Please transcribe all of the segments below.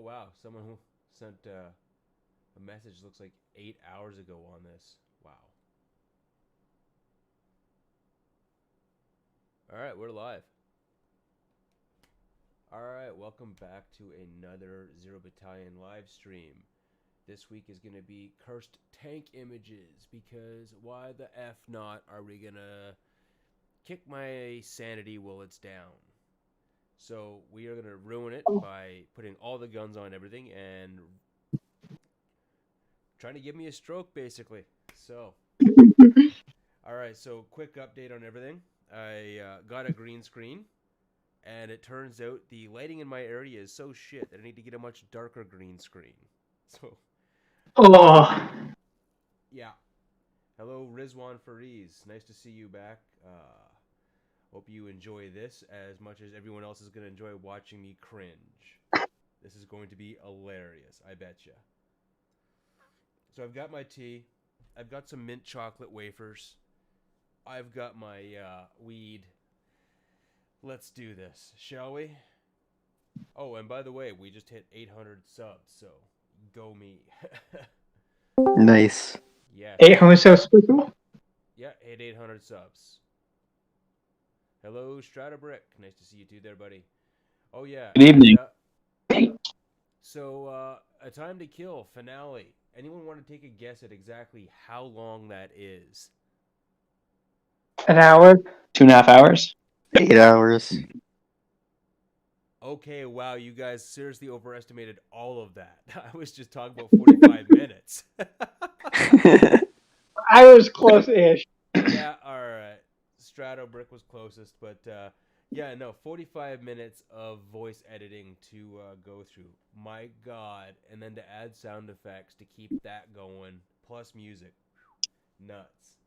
wow, someone who sent a message looks like 8 hours ago on this. Wow. All right, we're live. All right, welcome back to another Zero Battalion live stream. This week is going to be cursed tank images because why the F not are we going to kick my sanity while it's down? So we are going to ruin it by putting all the guns on everything and trying to give me a stroke, basically. So, all right, so quick update on everything. I got a green screen, and it turns out the lighting in my area is so shit that I need to get a much darker green screen. So, Oh, yeah. Hello, Rizwan Fariz. Nice to see you back. Hope you enjoy this as much as everyone else is going to enjoy watching me cringe. This is going to be hilarious, I betcha. So I've got my tea. I've got some mint chocolate wafers. I've got my weed. Let's do this, shall we? Oh, and by the way, we just hit 800 subs, so go me. Nice. Yes. 800 subs special? Yeah, hit 800 subs. Hello, Stratabrick. Nice to see you too there, buddy. Oh, yeah. Good evening. So, A Time to Kill finale. Anyone want to take a guess at exactly how long that is? An hour? 2.5 hours. 8 hours. Okay, wow, you guys seriously overestimated all of that. I was just talking about 45 minutes. I was close-ish. Yeah, all right. Strato Brick was closest, but yeah, no, 45 minutes of voice editing to go through. My God. And then to add sound effects to keep that going, plus music. Nuts.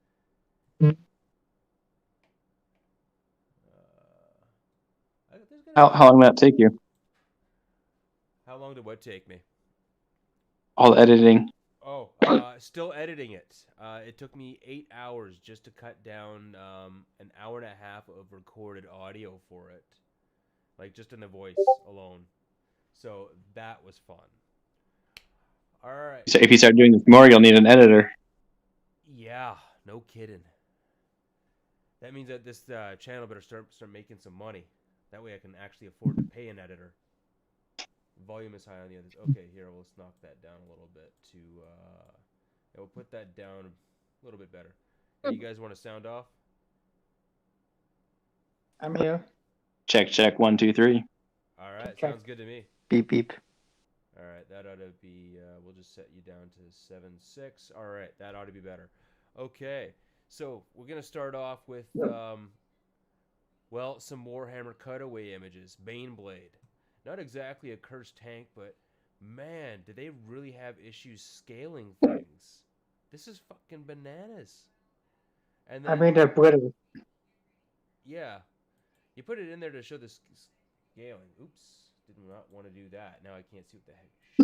How long did that take you? How long did what take me? All editing. Oh, still editing it. It took me 8 hours just to cut down an hour and a half of recorded audio for it. Like, just in the voice alone. So, that was fun. Alright. So if you start doing this more, you'll need an editor. Yeah, no kidding. That means that this channel better start making some money. That way I can actually afford to pay an editor. Volume is high on the others. Okay, here, let's knock that down a little bit to, yeah, we'll put that down a little bit better. Hey, you guys want to sound off? I'm here. Check. 1, 2, 3. All right, Okay. sounds good to me. Beep, beep. All right, that ought to be, we'll just set you down to 7.6. All right, that ought to be better. Okay, so we're going to start off with, well, some Warhammer cutaway images. Baneblade. Not exactly a cursed tank, but man, do they really have issues scaling things. This is fucking bananas. And then, I mean, they're brittle. yeah, you put it in there to show the scaling. Oops, did not want to do that. Now I can't see what the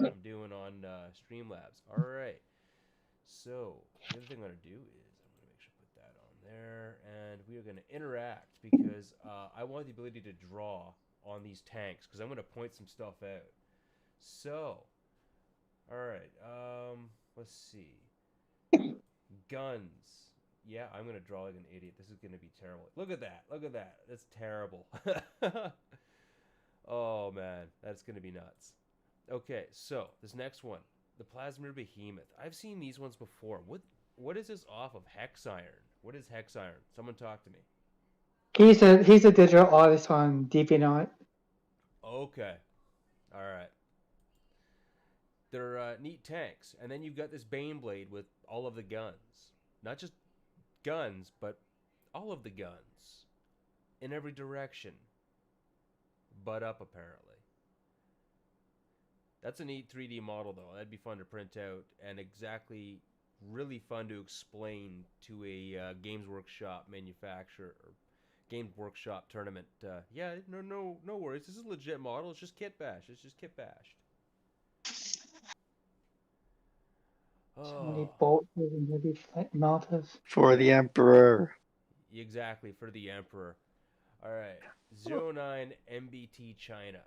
heck I'm doing on Streamlabs. All right, so the other thing I'm going to do is I'm going to make sure to put that on there, and we are going to interact because I want the ability to draw on these tanks because I'm going to point some stuff out. So, all right, let's see. Guns. Yeah, I'm going to draw like an idiot. This is going to be terrible. Look at that. Look at that. That's terrible. Oh, man. That's going to be nuts. Okay, so this next one. The Plasma Behemoth. I've seen these ones before. What is this off of? Hex Iron. What is Hex Iron? Someone talk to me. He's a digital artist on DeviantArt. Okay. All right. They're neat tanks. And then you've got this Baneblade with all of the guns. Not just guns, but all of the guns. In every direction. Butt up, apparently. That's a neat 3D model, though. That'd be fun to print out. And exactly really fun to explain to a Games Workshop manufacturer or Games Workshop tournament. Yeah, no worries. This is a legit model. It's just kit bashed. So many Oh, bolts and heavy melters. For the Emperor. exactly, for the Emperor. All right, 09 MBT China.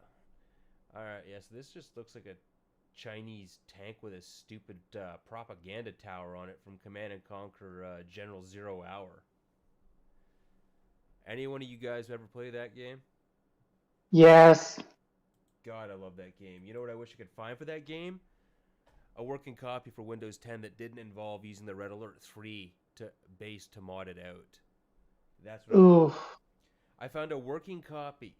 Alright, yeah, so this just looks like a Chinese tank with a stupid propaganda tower on it from Command and Conquer General 0 Hour. Any one of you guys ever play that game? Yes. God, I love that game. You know what I wish I could find for that game? A working copy for Windows 10 that didn't involve using the Red Alert 3 base to mod it out. That's what Ooh. I found a working copy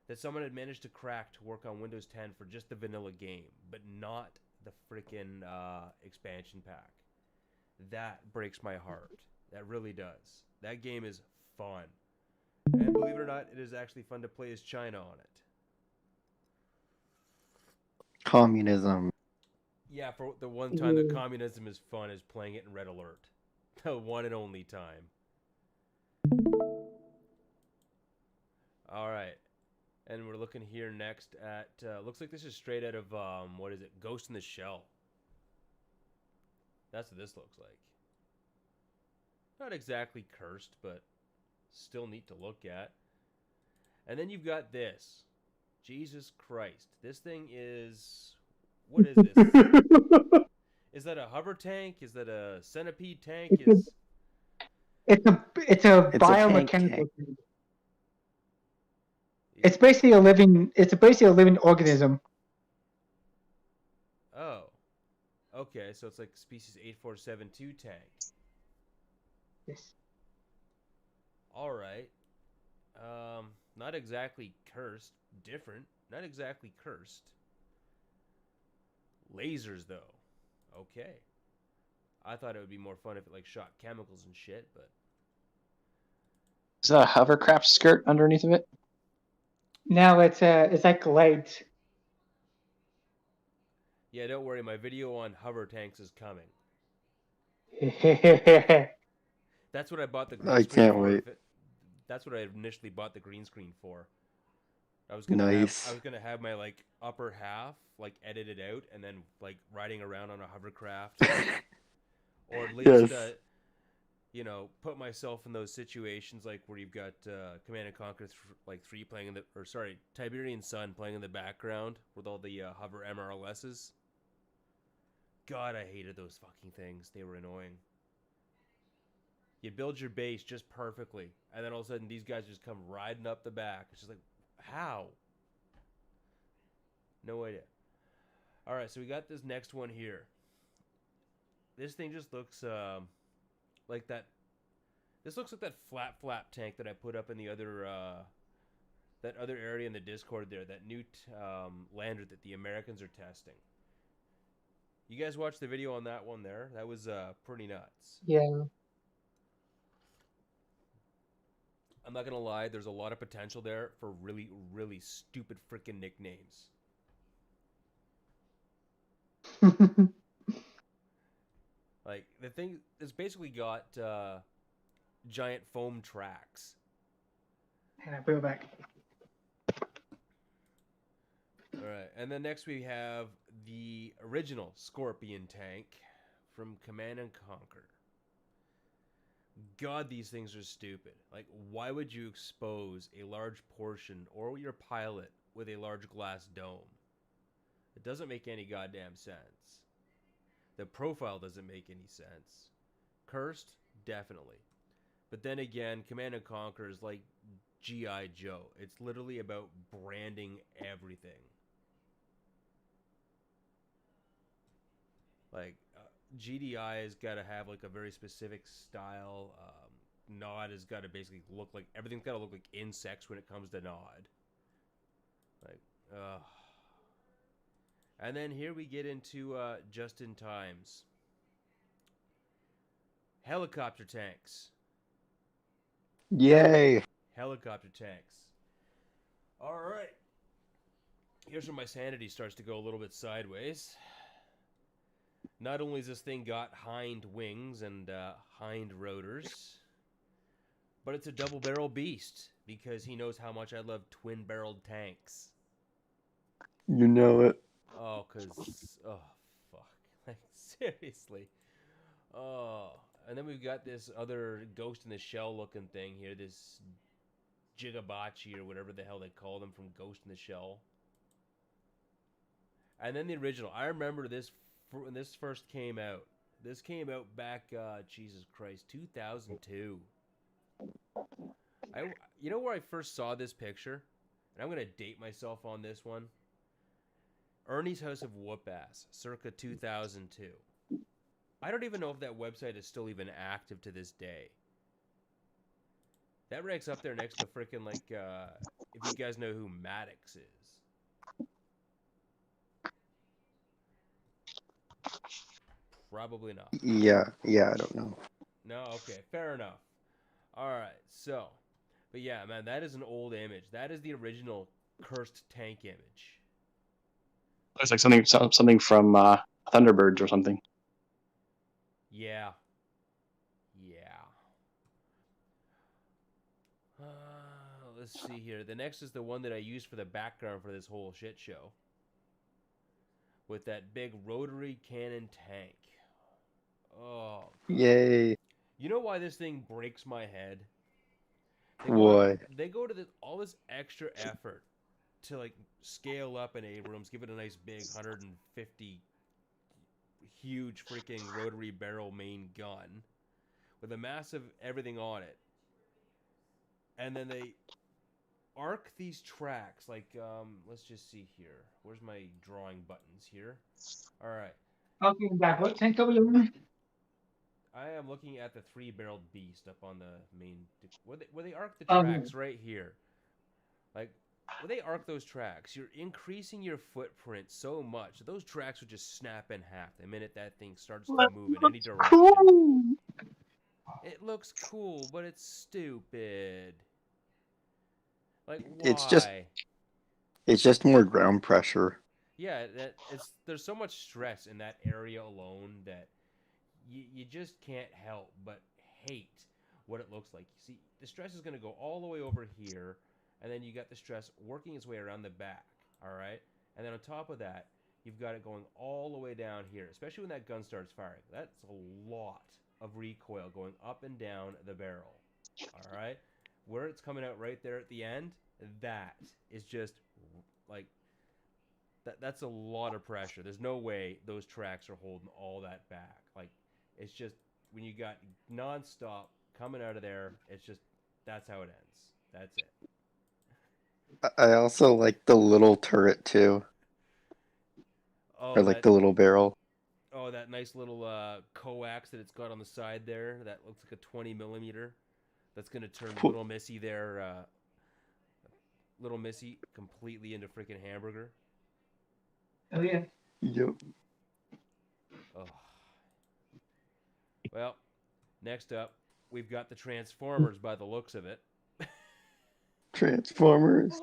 that someone had managed to crack to work on Windows 10 for just the vanilla game, but not the freaking expansion pack. That breaks my heart. That really does. That game is fun. And believe it or not, it is actually fun to play as China on it. Communism. Yeah, for the one time that Ooh. communism is fun is playing it in Red Alert. The one and only time. Alright. And we're looking here next at, looks like this is straight out of, what is it? Ghost in the Shell. That's what this looks like. Not exactly cursed, but still neat to look at. And then you've got this. Jesus Christ. This thing is... What is this? Is that a hover tank? Is that a centipede tank? It's a It's a tank biomechanical tank. thing. It's basically a living organism. Oh. Okay, so it's like species 8472 tank. Yes. Alright. Not exactly cursed. Different. Not exactly cursed. Lasers, though. Okay. I thought it would be more fun if it, like, shot chemicals and shit, but... Is that a hovercraft skirt underneath of it? Now it's like legs. Yeah, don't worry. My video on hover tanks is coming. That's what I bought the green I screen can't for. wait. That's what I initially bought the green screen for. I was Nice. gonna have my like upper half like edited out and then like riding around on a hovercraft, or at least Yes. you know, put myself in those situations like where you've got Command and Conquer like 3 playing in the, or sorry, Tiberian Sun playing in the background with all the hover MRLSs. God, I hated those fucking things. They were annoying. You build your base just perfectly, and then all of a sudden these guys just come riding up the back. It's just like, how? No idea. All right, so we got this next one here. This thing just looks like that. This looks like that flap tank that I put up in the other that other area in the Discord there. That new lander that the Americans are testing. You guys watched the video on that one there? That was pretty nuts. Yeah. I'm not gonna lie, there's a lot of potential there for really, really stupid freaking nicknames. Like, the thing it's basically got giant foam tracks. And I put it back. Alright, and then next we have the original Scorpion tank from Command and Conquer. God, these things are stupid. Like, why would you expose a large portion or your pilot with a large glass dome? It doesn't make any goddamn sense. The profile doesn't make any sense. Cursed? Definitely. But then again, Command and Conquer is like G.I. Joe. It's literally about branding everything. Like, GDI has got to have like a very specific style. Nod has got to basically look like, everything's got to look like insects when it comes to Nod. Like, ugh. And then here we get into just in times. Helicopter tanks. Yay. Helicopter tanks. All right. Here's where my sanity starts to go a little bit sideways. Not only has this thing got hind wings and hind rotors, but it's a double-barrel beast because he knows how much I love twin-barreled tanks. You know it. Oh, because... Oh, fuck. Like, seriously. Oh. And then we've got this other Ghost in the Shell looking thing here. This Jigabachi or whatever the hell they call them from Ghost in the Shell. And then the original. I remember this when this first came out. This came out back, Jesus Christ, 2002. You know where I first saw this picture? And I'm gonna date myself on this one. Ernie's House of Whoop-Ass, circa 2002. I don't even know if that website is still even active to this day. That ranks up there next to freaking like, if you guys know who Maddox is. Probably not. Yeah, I don't know. No? Okay, fair enough. Alright, so. But yeah, man, that is an old image. That is the original cursed tank image. It's like something from Thunderbirds or something. Yeah. Yeah. Let's see here. The next is the one that I used for the background for this whole shit show. With that big rotary cannon tank. Oh. Yay. You know why this thing breaks my head? Why? They go to all this extra effort to like scale up an Abrams, give it a nice big 150 huge freaking rotary barrel main gun with a massive everything on it. And then they arc these tracks like let's just see here. Where's my drawing buttons here? All right. Okay, that what tank are we on? I am looking at the 3-barreled beast up on the main where they arc the Yeah. tracks right here. Like when they arc those tracks, you're increasing your footprint so much that those tracks would just snap in half the minute that thing starts to move in any direction. Cool. It looks cool, but it's stupid. Like why? It's just more ground pressure. Yeah, there's so much stress in that area alone that you just can't help but hate what it looks like. You see, the stress is going to go all the way over here, and then you got the stress working its way around the back, all right? And then on top of that, you've got it going all the way down here, especially when that gun starts firing. That's a lot of recoil going up and down the barrel, all right? Where it's coming out right there at the end, that is just like that's a lot of pressure. There's no way those tracks are holding all that back. Like it's just when you got nonstop coming out of there, it's just that's how it ends. That's it. I also like the little turret too. Oh, Or like the little barrel. Oh, that nice little coax that it's got on the side there. That looks like a 20 millimeter. That's gonna turn Little Missy there. Little Missy completely into freaking hamburger. Oh yeah. Yep. Oh. Well, next up, we've got the Transformers by the looks of it. Transformers.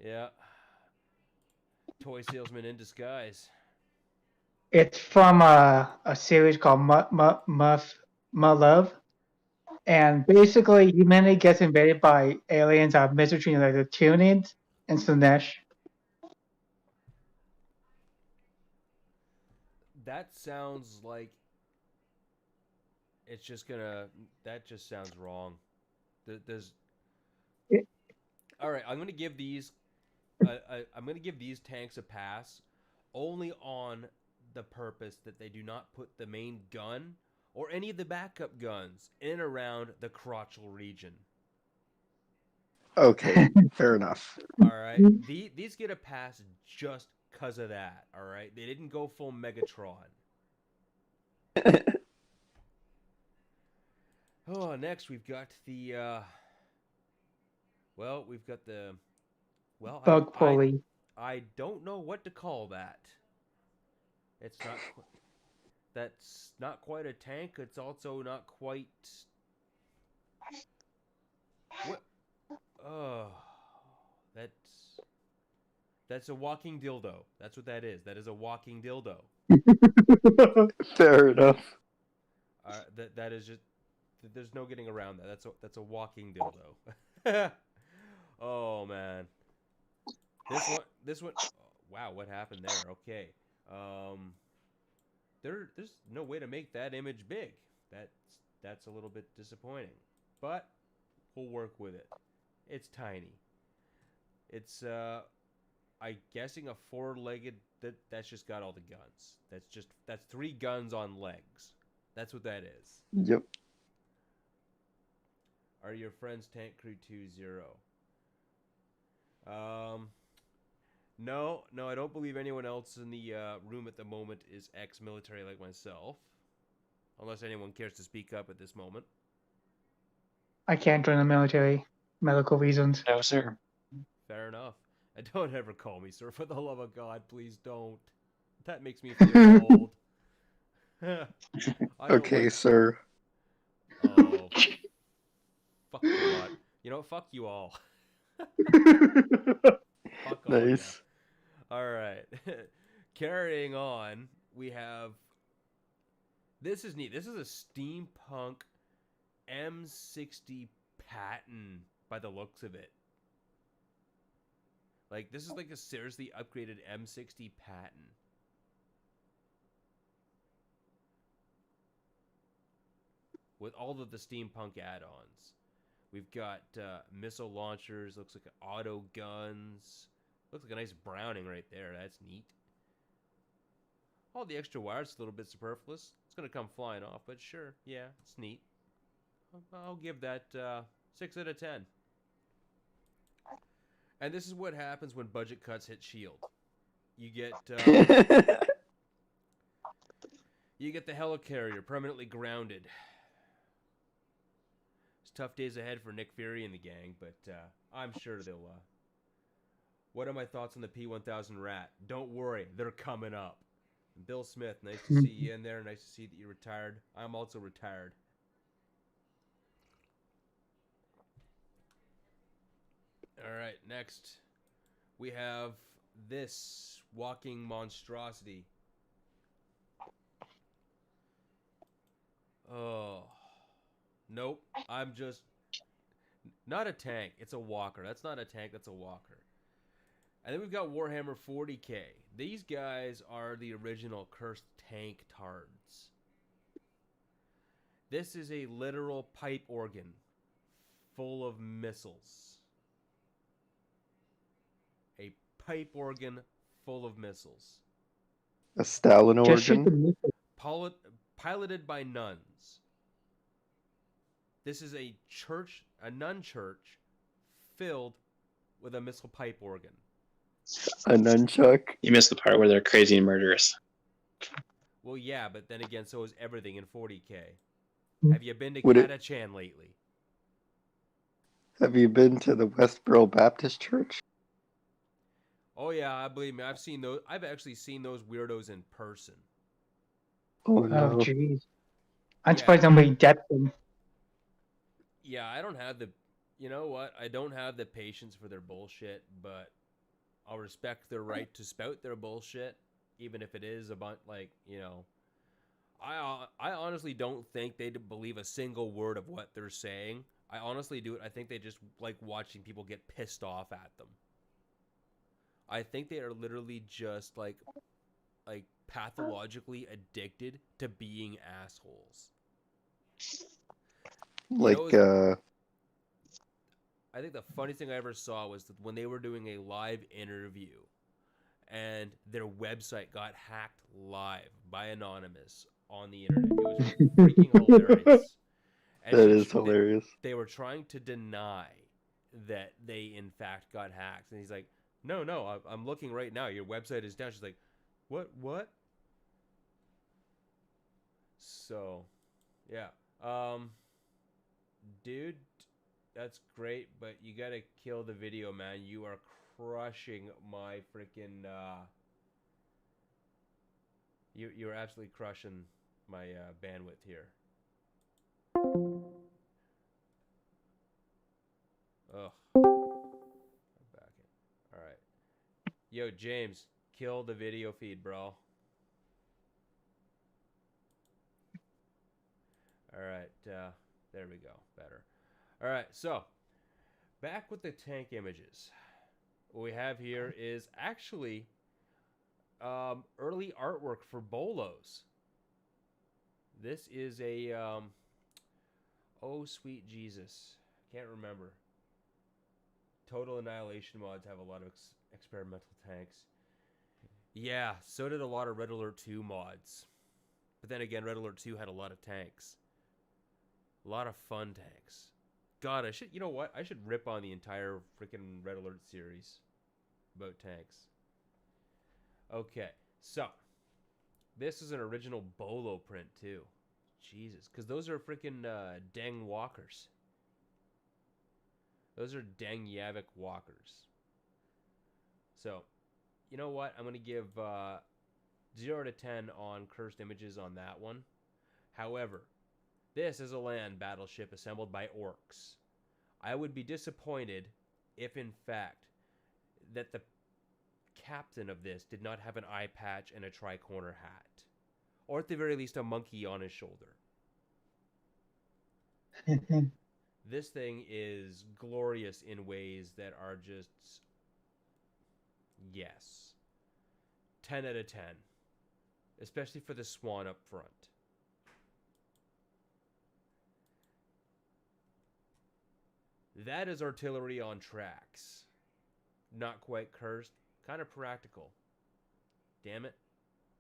Yeah. Toy salesman in disguise. It's from a series called My Love. And basically, humanity gets invaded by aliens out of mystery like the Tunings and Slanesh. That sounds like it's just gonna. That just sounds wrong. There's. All right, I'm gonna give these. I'm gonna give these tanks a pass, only on the purpose that they do not put the main gun or any of the backup guns in and around the crotchal region. Okay, fair enough. All right, these get a pass just because of that. All right, they didn't go full Megatron. Oh, next we've got the. Well, we've got the. Well, Bug pulley. I don't know what to call that. It's not. That's not quite a tank. It's also not quite. What? Oh, that's a walking dildo. That's what that is. That is a walking dildo. Fair enough. That is just. There's no getting around that. That's a walking dildo. Oh man. This one. Oh, wow, what happened there? Okay. There's no way to make that image big. That's a little bit disappointing, but we'll work with it. It's tiny. It's I'm guessing a four-legged. That's just got all the guns. That's 3 guns on legs. That's what that is. Yep. Are your friends Tank Crew 2-0? No, I don't believe anyone else in the room at the moment is ex-military like myself. Unless anyone cares to speak up at this moment. I can't join the military, medical reasons. No, sir. Fair enough. And don't ever call me, sir. For the love of God, please don't. That makes me feel old. I don't Okay, like... sir. Oh. Fuck a lot. You know what? Fuck you all. Fuck all ya. Nice. Alright. Carrying on, we have... This is neat. This is a steampunk M60 Patton by the looks of it. Like, this is like a seriously upgraded M60 Patton. With all of the steampunk add-ons. We've got missile launchers, looks like auto guns. Looks like a nice Browning right there. That's neat. All the extra wires a little bit superfluous. It's going to come flying off, but sure. Yeah, it's neat. I'll give that 6 out of 10. And this is what happens when budget cuts hit Shield. You get you get the helicarrier permanently grounded. It's tough days ahead for Nick Fury and the gang, but I'm sure they'll. What are my thoughts on the P1000 Rat? Don't worry, they're coming up. And Bill Smith, nice to see you in there. Nice to see that you're retired. I'm also retired. All right, next we have this walking monstrosity. Oh, nope. I'm just not a tank. It's a walker. That's not a tank. That's a walker. And then we've got Warhammer 40k. These guys are the original cursed tank tards. This is a literal pipe organ full of missiles. A pipe organ full of missiles. A Stalin Just shoot the organ. missile. Piloted by nuns. This is a church, a nun church, filled with a missile pipe organ. A nunchuck. You missed the part where they're crazy and murderous. Well, yeah, but then again, so is everything in 40k. Mm. Have you been to Would it- Katachan lately? Have you been to the Westboro Baptist Church? Oh yeah, I believe me. I've seen those. I've actually seen those weirdos in person. Oh Oh, no. jeez. I'm Yeah. surprised nobody dead them. Yeah, I don't have the. You know what? I don't have the patience for their bullshit, but I'll respect their right to spout their bullshit, even if it is a bunch like I honestly don't think they believe a single word of what they're saying. I honestly do it. I think they just like watching people get pissed off at them. I think they are literally just like pathologically addicted to being assholes. Like, I think the funniest thing I ever saw was that when they were doing a live interview and their website got hacked live by Anonymous on the internet. It was freaking hilarious. And that is hilarious. They were trying to deny that they in fact got hacked. And he's like, no, I'm looking right now. Your website is down. She's like, what? So, yeah. Dude, that's great, but you gotta kill the video, man. You are crushing my freaking, You're absolutely crushing my bandwidth here. Ugh. I'm back in. Alright. Yo, James, kill the video feed, bro. Alright, there we go. Better. Alright, so, back with the tank images. What we have here is actually early artwork for Bolos. This is a, oh, sweet Jesus. Can't remember. Total Annihilation mods have a lot of experimental tanks. Yeah, so did a lot of Red Alert 2 mods. But then again, Red Alert 2 had a lot of tanks. A lot of fun tanks. God, I should, you know what? I should rip on the entire freaking Red Alert series about tanks. Okay, so this is an original Bolo print too. Jesus, because those are freaking Deng walkers. Those are Deng Yavik walkers. So, you know what? I'm going to give 0 to 10 on cursed images on that one. However, this is a land battleship assembled by orcs. I would be disappointed if, in fact, that the captain of this did not have an eye patch and a tri-corner hat. Or at the very least, a monkey on his shoulder. This thing is glorious in ways that are just... Yes. 10 out of 10. Especially for the swan up front. That is artillery on tracks. Not quite cursed. Kind of practical. Damn it.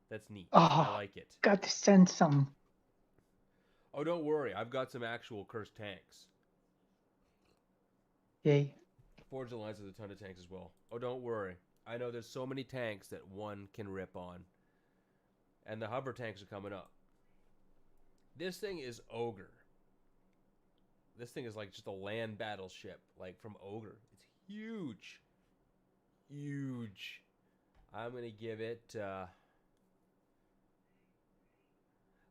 That's neat. I like it. Got to send some. Oh, don't worry. I've got some actual cursed tanks. Yay. Forge Alliance has a ton of tanks as well. Oh, don't worry. I know there's so many tanks that one can rip on. And the hover tanks are coming up. This thing is Ogre. This thing is like just a land battleship, like from Ogre. It's huge. Huge. I'm going to give it...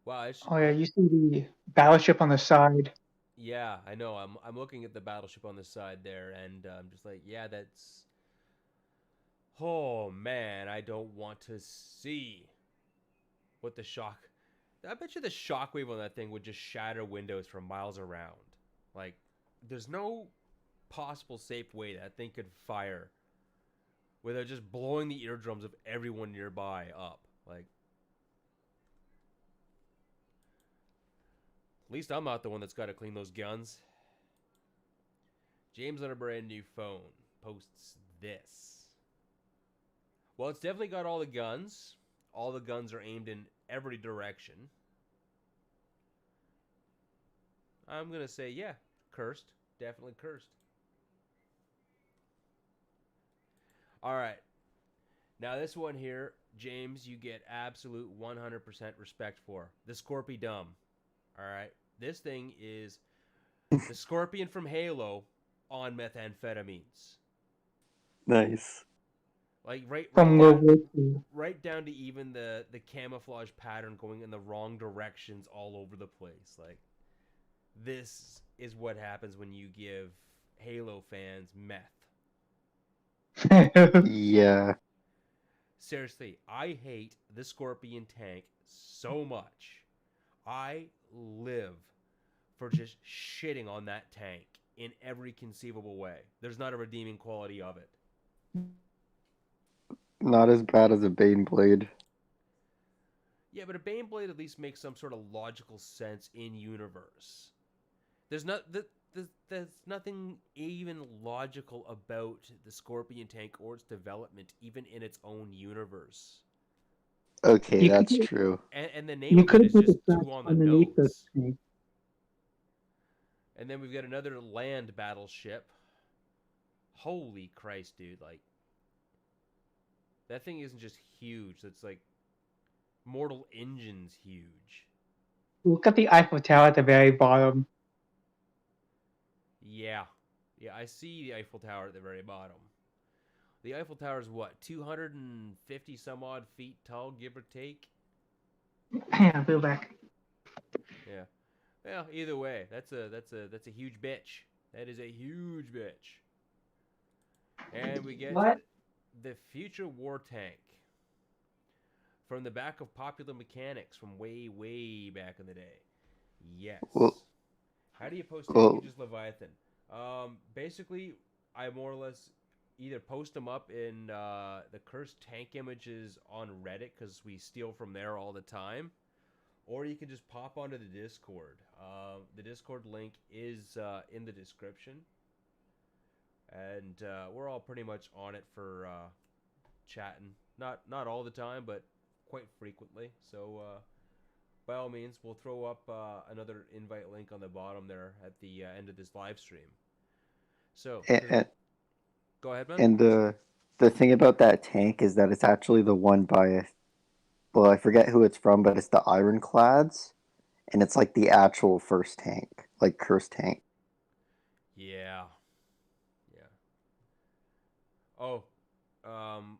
Wow. Oh yeah, you see the battleship on the side. Yeah, I know. I'm looking at the battleship on the side there, and I'm just like, yeah, that's... Oh, man, I don't want to see what the shock... I bet you the shockwave on that thing would just shatter windows from miles around. Like, there's no possible safe way that thing could fire without just blowing the eardrums of everyone nearby up. Like, at least I'm not the one that's got to clean those guns. James on a brand new phone posts this. Well, it's definitely got all the guns. All the guns are aimed in every direction. I'm going to say, yeah, cursed. Definitely cursed. All right. Now, this one here, James, you get absolute 100% respect for. The Scorpidum. All right. This thing is the Scorpion from Halo on methamphetamines. Nice. Like right From World down, War II. right down to even the camouflage pattern going in the wrong directions all over the place. Like, this is what happens when you give Halo fans meth. Yeah. Seriously, I hate the Scorpion tank so much. I live for just shitting on that tank in every conceivable way. There's not a redeeming quality of it. Not as bad as a Baneblade. Yeah, but a Baneblade at least makes some sort of logical sense in universe. There's nothing even logical about the Scorpion tank or its development, even in its own universe. Okay, You that's could- true. And the name You of could it have is put the just tracks too on the underneath the nose. thing. And then we've got another land battleship. Holy Christ, dude. Like, that thing isn't just huge. It's like Mortal Engine's huge. Look at the Eiffel Tower at the very bottom. Yeah. Yeah, I see the Eiffel Tower at the very bottom. The Eiffel Tower is what, 250 some odd feet tall, give or take? I'll go back. Yeah. Well, either way, that's a huge bitch. That is a huge bitch. And we get What? the Future War Tank from the back of Popular Mechanics from way, way back in the day. Yes. Well- How do you post well- images, Leviathan? Basically, I more or less either post them up in the Cursed Tank images on Reddit, because we steal from there all the time, or you can just pop onto the Discord. The Discord link is in the description. and we're all pretty much on it for chatting. Not all the time, but quite frequently. So by all means, we'll throw up another invite link on the bottom there at the end of this live stream. So And, go ahead, man. and the thing about that tank is that it's actually the one by, well, I forget who it's from, but it's the Ironclads, and it's like the actual first tank, like Curse tank. Yeah. Yeah. Oh, um,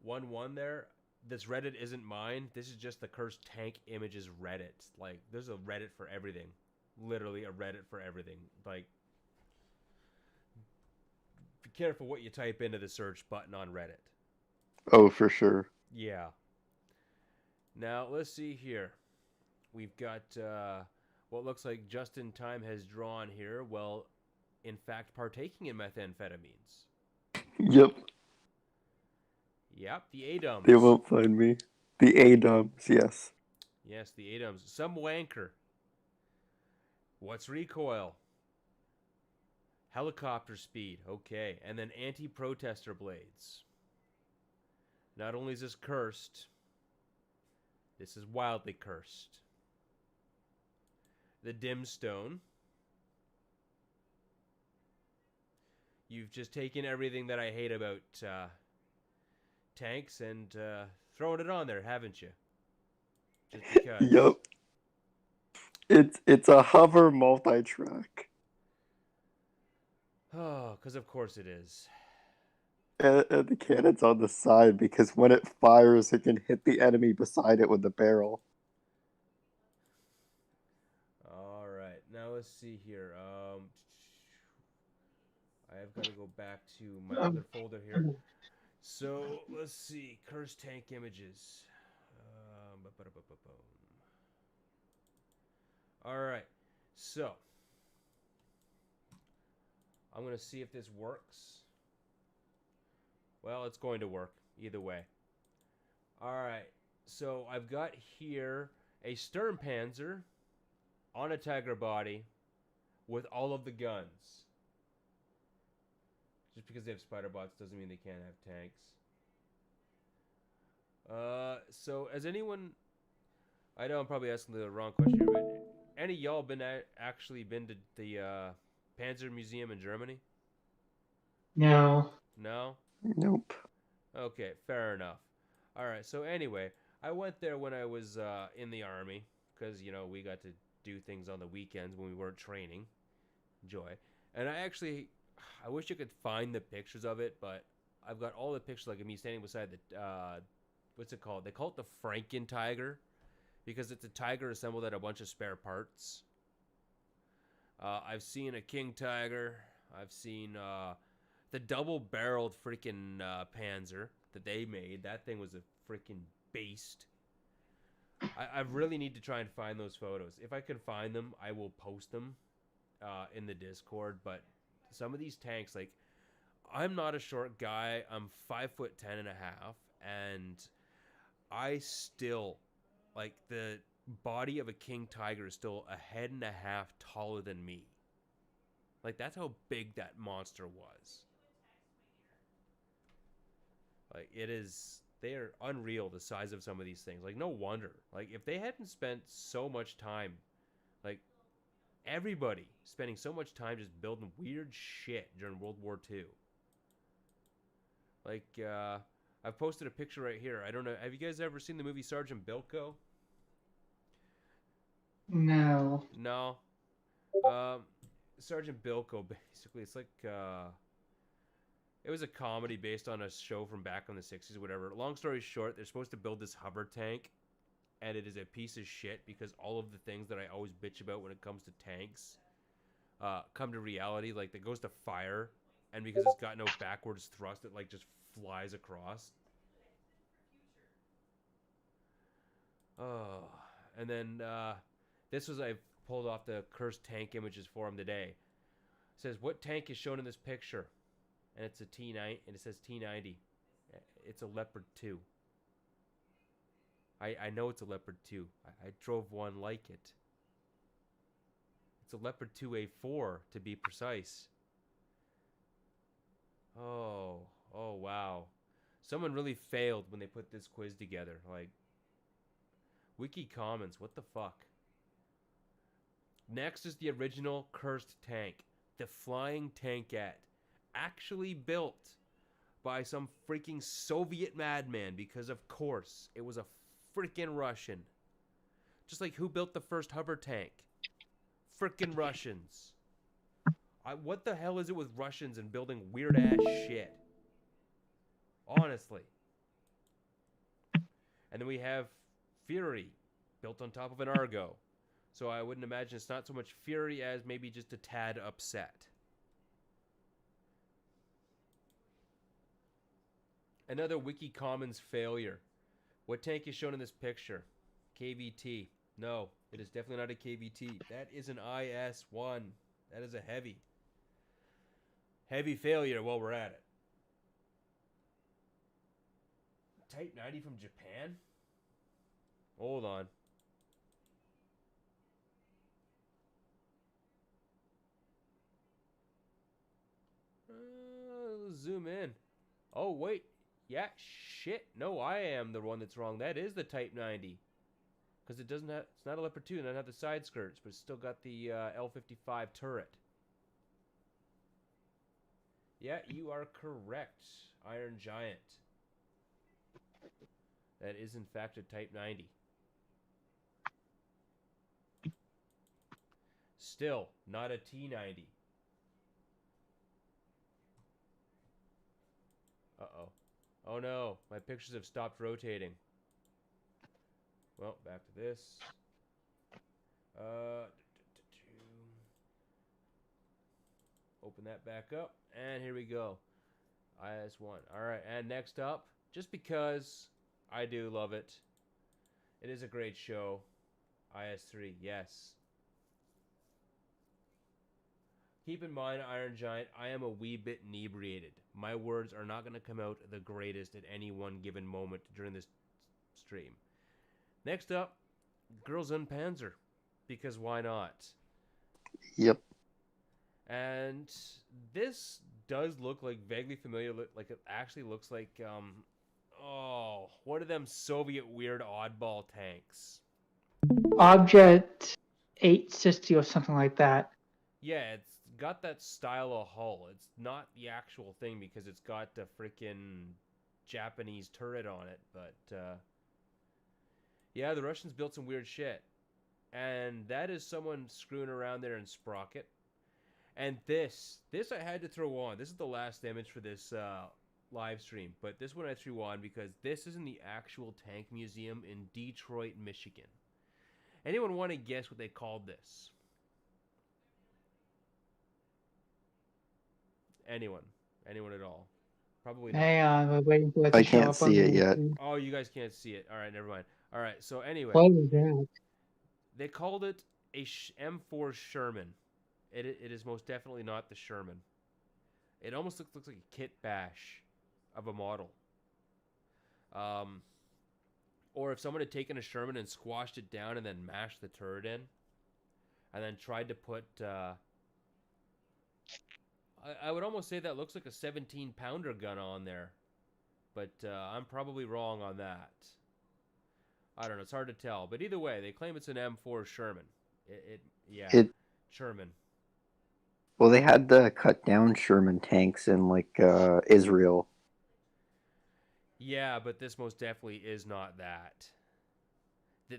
1-1 there. This Reddit isn't mine. This is just the Cursed Tank Images Reddit. Like, there's a Reddit for everything. Literally a Reddit for everything. Like, be careful what you type into the search button on Reddit. Oh, for sure. Yeah. Now, let's see here. We've got what looks like Just in Time has drawn here. Well, in fact, partaking in methamphetamines. Yep. Yep, the ADUMs. They won't find me. The ADUMs, yes. Yes, the ADUMs. Some wanker. What's recoil? Helicopter speed. Okay. And then anti-protester blades. Not only is this cursed, this is wildly cursed. The dim stone. You've just taken everything that I hate about tanks and thrown it on there, haven't you? Just because. Yep. It's a hover multi-track. Oh, because of course it is. And the cannon's on the side because when it fires, it can hit the enemy beside it with the barrel. All right, now let's see here. I've got to go back to my other folder here. So let's see, Curse Tank Images. All right, so I'm gonna see if this works. Well, it's going to work either way. All right, so I've got here a Sturmpanzer on a Tiger body with all of the guns. Just because they have spider bots doesn't mean they can't have tanks. So has anyone? I know I'm probably asking the wrong question here, but any of y'all actually been to the Panzer Museum in Germany? No. No. Nope. Okay, fair enough. All right. So anyway, I went there when I was in the army because we got to do things on the weekends when we weren't training. Joy. And I wish you could find the pictures of it, but I've got all the pictures like of me standing beside the what's it called? They call it the Franken Tiger because it's a tiger assembled out of a bunch of spare parts. I've seen a King Tiger. I've seen the double-barreled freaking Panzer that they made. That thing was a freaking beast. I really need to try and find those photos. If I can find them, I will post them in the Discord. But some of these tanks, like, I'm not a short guy. I'm 5'10" and a half, and I still, like, the body of a King Tiger is still a head and a half taller than me. Like, that's how big that monster was. Like, they are unreal, the size of some of these things. Like, no wonder. Like, if they hadn't spent so much time, like, everybody spending so much time just building weird shit during World War II. Like, I've posted a picture right here. I don't know. Have you guys ever seen the movie Sergeant Bilko? No. No. Sergeant Bilko, basically, it's like, it was a comedy based on a show from back in the 60s or whatever. Long story short, they're supposed to build this hover tank, and it is a piece of shit because all of the things that I always bitch about when it comes to tanks come to reality. Like, it goes to fire, and because it's got no backwards thrust, it, like, just flies across. Oh, and then I pulled off the Cursed Tank Images forum today. It says, what tank is shown in this picture? And it's a T9, and it says T90. It's a Leopard 2. I know it's a Leopard 2. I drove one like it. It's a Leopard 2A4, to be precise. Oh, oh wow. Someone really failed when they put this quiz together. Like, Wiki Commons, what the fuck? Next is the original cursed tank, the Flying Tankette, actually built by some freaking Soviet madman because, of course, it was a freaking Russian. Just like who built the first hover tank? Freaking Russians. What the hell is it with Russians and building weird ass shit? Honestly. And then we have Fury, built on top of an Argo. So I wouldn't imagine it's not so much Fury as maybe just a tad upset. Another Wiki Commons failure. What tank is shown in this picture? KVT. No, it is definitely not a KVT. That is an IS-1. That is a heavy. Heavy failure while we're at it. Type 90 from Japan? Hold on. Zoom in. Oh, wait. Yeah, shit. No, I am the one that's wrong. That is the Type 90. Because it doesn't have, it's not a Leopard 2, it doesn't have the side skirts, but it's still got the L55 turret. Yeah, you are correct, Iron Giant. That is, in fact, a Type 90. Still, not a T90. Uh-oh. Oh no, my pictures have stopped rotating. Well, back to this. Open that back up, and here we go. IS-1. Alright, and next up, just because I do love it, it is a great show. IS-3, yes. Keep in mind, Iron Giant, I am a wee bit inebriated. My words are not going to come out the greatest at any one given moment during this stream. Next up, Girls und Panzer, because why not? Yep. And this does look like vaguely familiar. Like it actually looks like, oh, what are them Soviet weird oddball tanks? Object 860 or something like that. Yeah, it's got that style of hull. It's not the actual thing because it's got a freaking Japanese turret on it. But, yeah, the Russians built some weird shit. And that is someone screwing around there in Sprocket. And this I had to throw on. This is the last image for this live stream. But this one I threw on because this is in the actual tank museum in Detroit, Michigan. Anyone want to guess what they called this? Anyone? Anyone at all? Probably not. Hang on, we're waiting for it to I show can't up on see the it yet. screen. Oh, you guys can't see it. All right, never mind. All right, so anyway. What is that? They called it a M4 Sherman. It is most definitely not the Sherman. It almost looks like a kit bash of a model. Or if someone had taken a Sherman and squashed it down and then mashed the turret in, and then tried to put... I would almost say that looks like a 17-pounder gun on there. But I'm probably wrong on that. I don't know. It's hard to tell. But either way, they claim it's an M4 Sherman. Sherman. Well, they had the cut down Sherman tanks in like Israel. Yeah, but this most definitely is not that.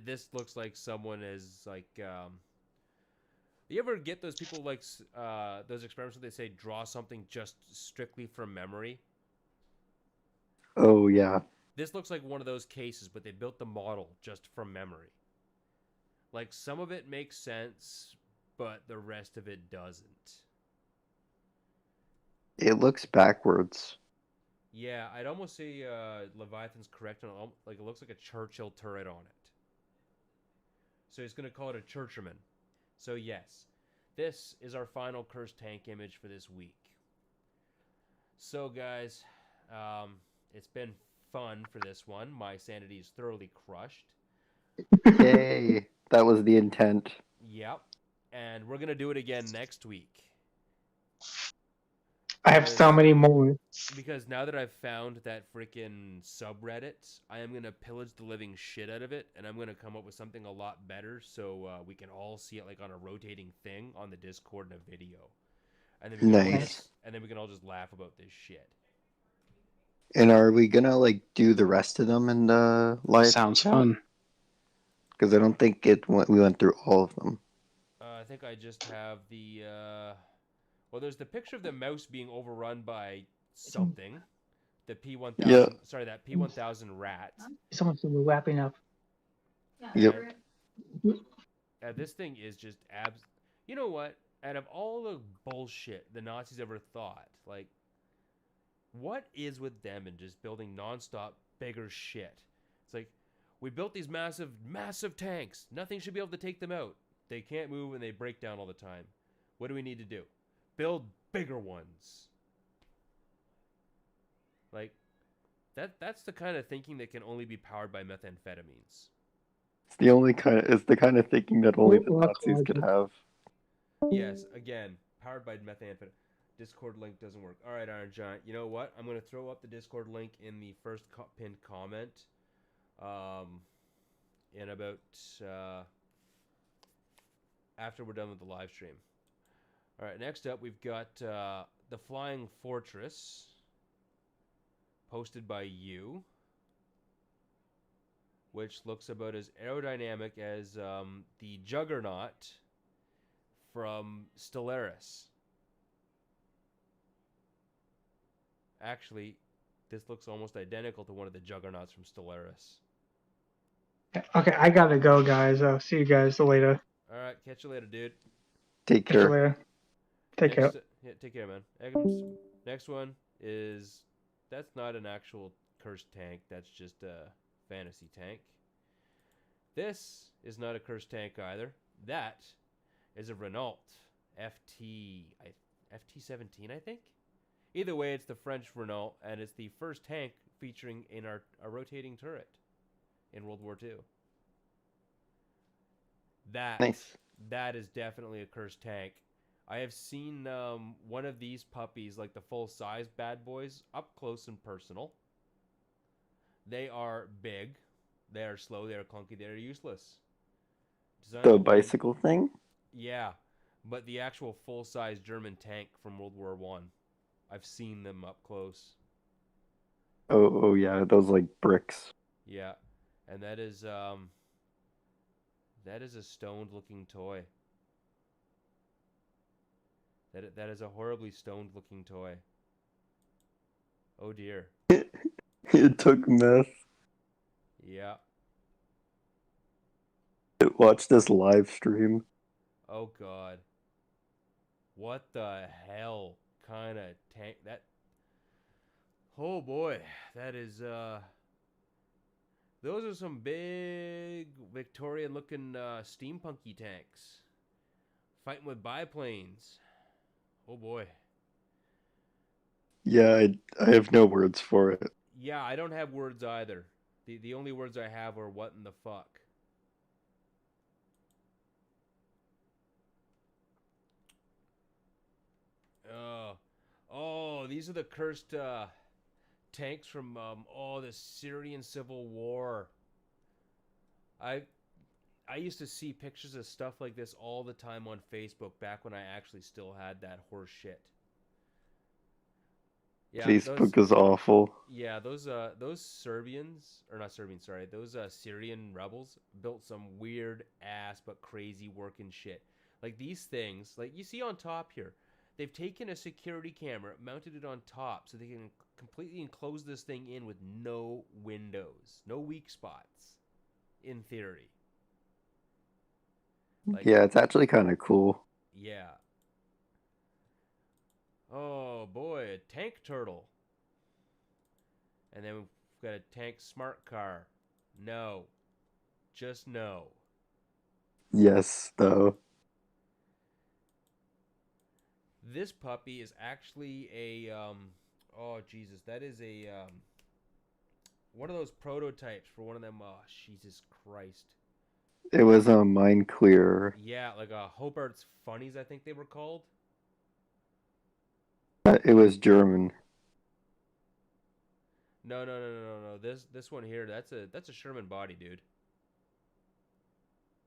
This looks like someone is like... you ever get those people like those experiments where they say draw something just strictly from memory? Oh, yeah. This looks like one of those cases, but they built the model just from memory. Like, some of it makes sense, but the rest of it doesn't. It looks backwards. Yeah, I'd almost say Leviathan's correct on like it looks like a Churchill turret on it. So he's going to call it a Churcherman. So yes, this is our final cursed tank image for this week. So guys, it's been fun for this one. My sanity is thoroughly crushed. Yay! That was the intent. Yep. And we're going to do it again next week. I have so many more. Because now that I've found that freaking subreddit, I am gonna pillage the living shit out of it, and I'm gonna come up with something a lot better, so we can all see it like on a rotating thing on the Discord in a video, and then we can all Nice. just, and then we can all just laugh about this shit. And are we gonna like do the rest of them in the live? Sounds fun. Because I don't think we went through all of them. I think I just have the well, there's the picture of the mouse being overrun by something. The P1000, Yeah. sorry, that P1000 rat. Someone's wrapping up. Yep. This thing is just You know what? Out of all the bullshit the Nazis ever thought, like, what is with them and just building nonstop bigger shit? It's like, we built these massive, massive tanks. Nothing should be able to take them out. They can't move and they break down all the time. What do we need to do? Build bigger ones. Like, that's the kind of thinking that can only be powered by methamphetamines. It's the kind of thinking that only the Nazis could have. Yes, again, powered by methamphetamine. Discord link doesn't work. All right, Iron Giant. You know what? I'm going to throw up the Discord link in the first pinned comment. In about after we're done with the live stream. All right, next up we've got the Flying Fortress, posted by you, which looks about as aerodynamic as the Juggernaut from Stellaris. Actually, this looks almost identical to one of the Juggernauts from Stellaris. Okay, I gotta go, guys. I'll see you guys later. All right, catch you later, dude. Take Catch you care. later. Take care. Yeah, take care, man. Next one is, that's not an actual cursed tank. That's just a fantasy tank. This is not a cursed tank either. That is a Renault FT17, I think. Either way, it's the French Renault, and it's the first tank featuring in a rotating turret in World War II. Nice. That is definitely a cursed tank. I have seen one of these puppies, like the full-size bad boys, up close and personal. They are big. They are slow. They are clunky. They are useless. The bicycle thing? Yeah, but the actual full-size German tank from World War I. I've seen them up close. Oh yeah, those like bricks. Yeah, and that is a stoned-looking toy. That is a horribly stoned-looking toy. Oh dear. It took meth. Yeah. Watch this live stream. Oh god. What the hell kind of tank that? Oh boy, that is those are some big Victorian-looking steampunky tanks fighting with biplanes. Oh boy. Yeah, I have no words for it. Yeah, I don't have words either. The only words I have are what in the fuck. Oh, these are the cursed tanks from the Syrian civil war. I used to see pictures of stuff like this all the time on Facebook back when I actually still had that horse shit. Yeah, Facebook is awful. Yeah, those Serbians, or not Serbians, sorry, those Syrian rebels built some weird ass but crazy working shit. Like these things, like you see on top here, they've taken a security camera, mounted it on top so they can completely enclose this thing in with no windows, no weak spots, in theory. Like, yeah, it's actually kind of cool. Yeah. Oh boy, a tank turtle. And then we've got a tank smart car. No. Just no. Yes, though. This puppy is actually a oh Jesus, that is a one of those prototypes for one of them. Oh Jesus Christ. It was a Mind Clear. Yeah, like a Hobart's Funnies, I think they were called. It was German. No. This one here, that's a Sherman body, dude.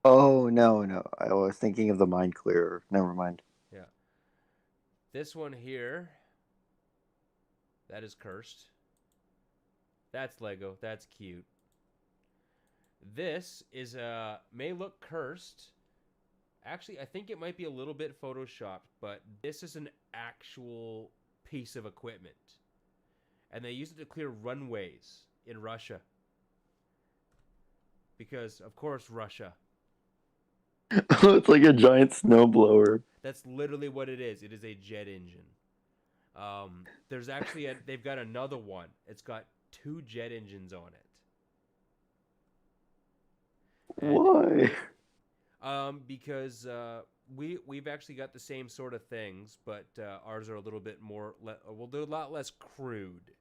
Oh, no. I was thinking of the Mind Clearer. Never mind. Yeah. This one here, that is cursed. That's Lego. That's cute. This is may look cursed. Actually, I think it might be a little bit photoshopped, but this is an actual piece of equipment. And they use it to clear runways in Russia. Because, of course, Russia. Oh, it's like a giant snowblower. That's literally what it is. It is a jet engine. There's actually they've got another one. It's got 2 jet engines on it. And, Why? because we've actually got the same sort of things, but ours are a little bit more. Well, they're a lot less crude.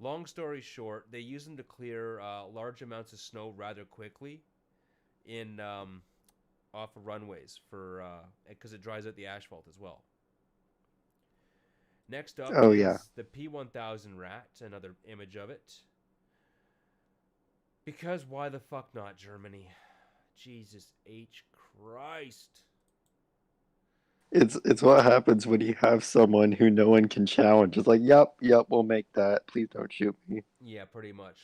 Long story short, they use them to clear large amounts of snow rather quickly in off of runways for because it dries out the asphalt as well. Next up is the P1000 rat, another image of it. Because why the fuck not Germany? Jesus H. Christ. It's what happens when you have someone who no one can challenge. It's like, yep, we'll make that. Please don't shoot me. Yeah, pretty much.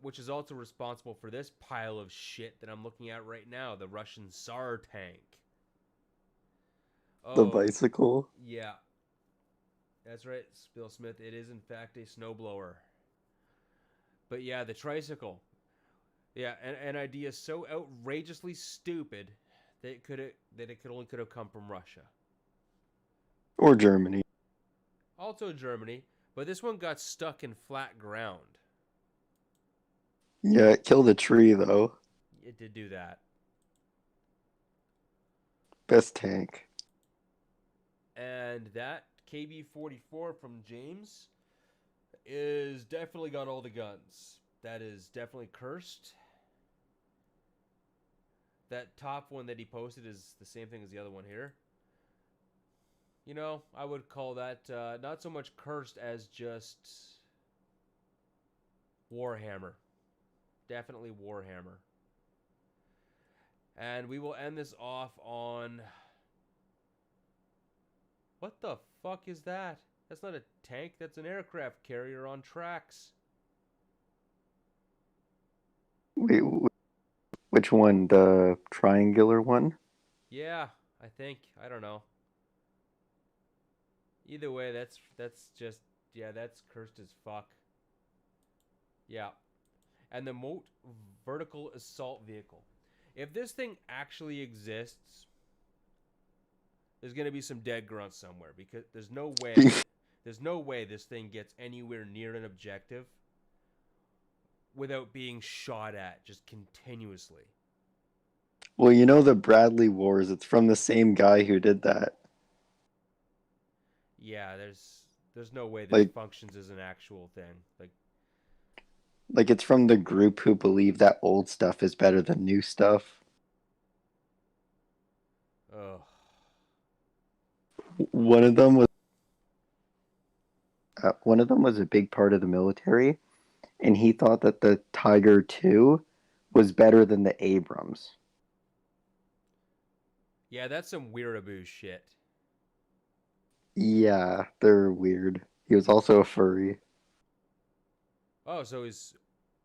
Which is also responsible for this pile of shit that I'm looking at right now, the Russian Tsar tank. Oh, The bicycle? Yeah. That's right, Bill Smith. It is, in fact, a snowblower. But yeah, the tricycle. Yeah, an idea so outrageously stupid that it could have come from Russia. Or Germany. Also Germany, but this one got stuck in flat ground. Yeah, it killed a tree, though. It did do that. Best tank. And that KB-44 from James is definitely got all the guns. That is definitely cursed. That top one that he posted is the same thing as the other one here. You know, I would call that not so much cursed as just Warhammer. Definitely Warhammer. And we will end this off on... What the fuck is that? That's not a tank, that's an aircraft carrier on tracks. Wait, which one? The triangular one? Yeah, I think. I don't know. Either way, that's just... Yeah, that's cursed as fuck. Yeah. And the Moat Vertical Assault Vehicle. If this thing actually exists, there's going to be some dead grunts somewhere, because there's no way this thing gets anywhere near an objective without being shot at just continuously. Well, you know the Bradley Wars, it's from the same guy who did that. Yeah, there's no way this functions as an actual thing. Like it's from the group who believe that old stuff is better than new stuff. Ugh. One of them was a big part of the military, and he thought that the Tiger II was better than the Abrams. Yeah, that's some weiraboo shit. Yeah, they're weird. He was also a furry. Oh, so he's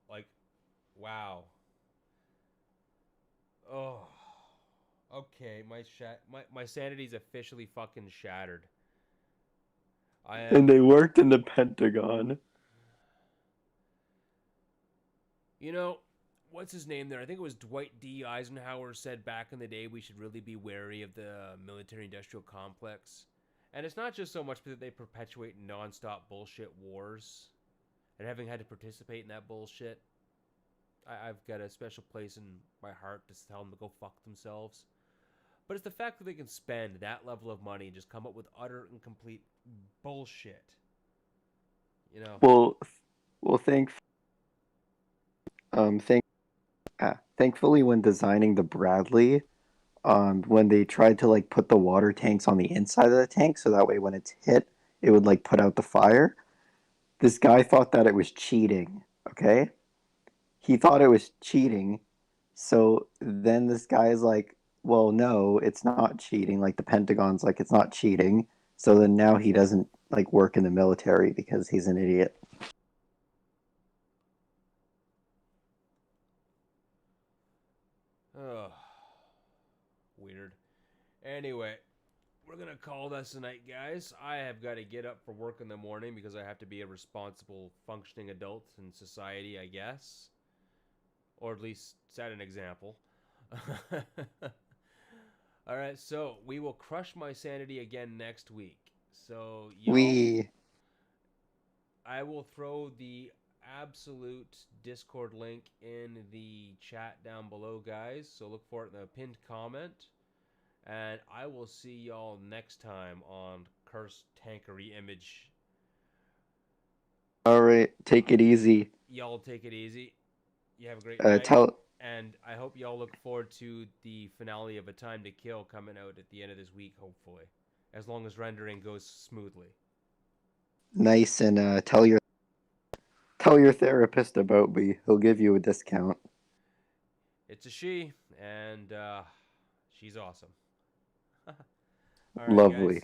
like, wow. Oh, okay. My sanity's officially fucking shattered. And they worked in the Pentagon. You know, what's his name there? I think it was Dwight D. Eisenhower said back in the day we should really be wary of the military-industrial complex. And it's not just so much that they perpetuate non-stop bullshit wars and having had to participate in that bullshit. I've got a special place in my heart to tell them to go fuck themselves. But it's the fact that they can spend that level of money and just come up with utter and complete bullshit. You know? Well, thankfully when designing the Bradley, when they tried to like put the water tanks on the inside of the tank, so that way when it's hit, it would like put out the fire. This guy thought that it was cheating, okay? He thought it was cheating. So then this guy is like, well, no, it's not cheating. Like the Pentagon's like, it's not cheating. So then now he doesn't like work in the military because he's an idiot. Oh, weird. Anyway, we're going to call this a night, guys. I have got to get up for work in the morning because I have to be a responsible, functioning adult in society, I guess. Or at least set an example. All right, so we will crush my sanity again next week. So, y'all, I will throw the absolute Discord link in the chat down below, guys. So look for it in the pinned comment. And I will see y'all next time on CuRsEd Image. All right, take it easy. Y'all take it easy. You have a great night. And I hope y'all look forward to the finale of A Time to Kill coming out at the end of this week, hopefully. As long as rendering goes smoothly. Nice, and tell your therapist about me. He'll give you a discount. It's a she, and she's awesome. All right, Lovely. guys.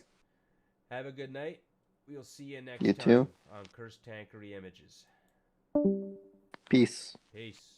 Have a good night. We'll see you next You time too. on CuRsEd ImAgEs. Peace. Peace.